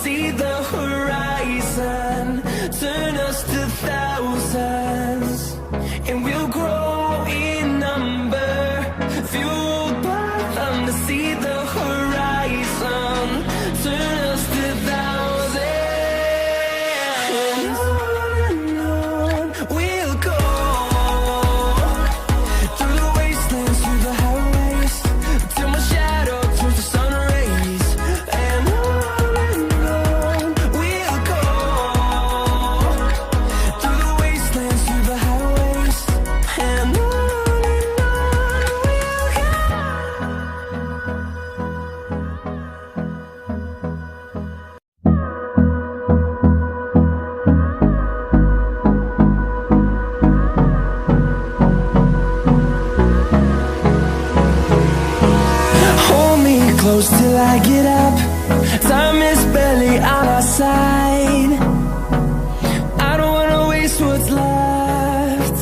see the horizon, turn us to thousands, and we'll grow in number, fueled by them to see the horizon, turn us to thousands, and on we'll go, through the wastelands, through the highways, till my shadow turns to sun rays, and on we'll go, through the wastelands, through the highways, and on we'll go. Hold me close till I get up. Time is barely on our side. I don't wanna waste what's left.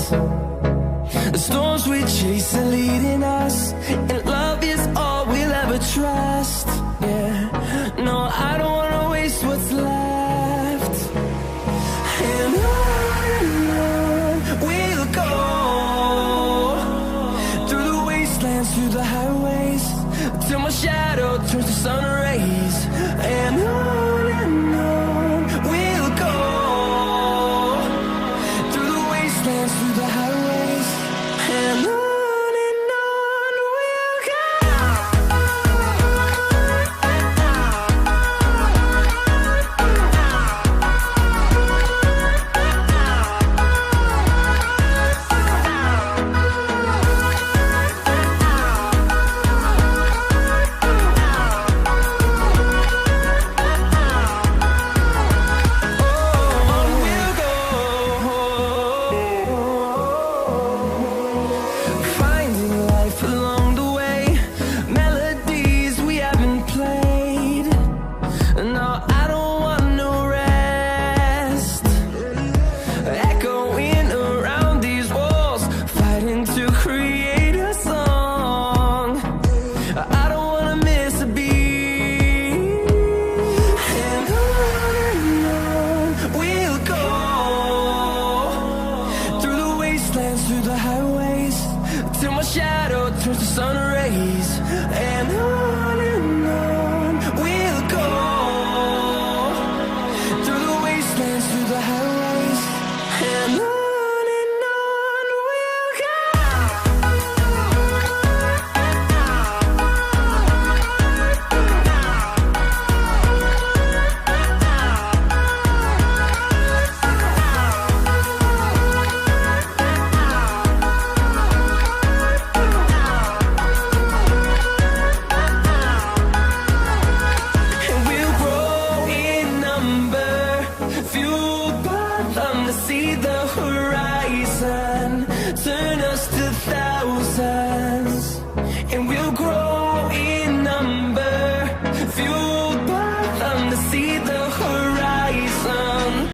The storms we chase are leading us, and love is all we'll ever trust. Yeah, no, I don't wanna waste what's left. And on we'll go, through the wastelands, through the highways, till my shadow turns to sun rays.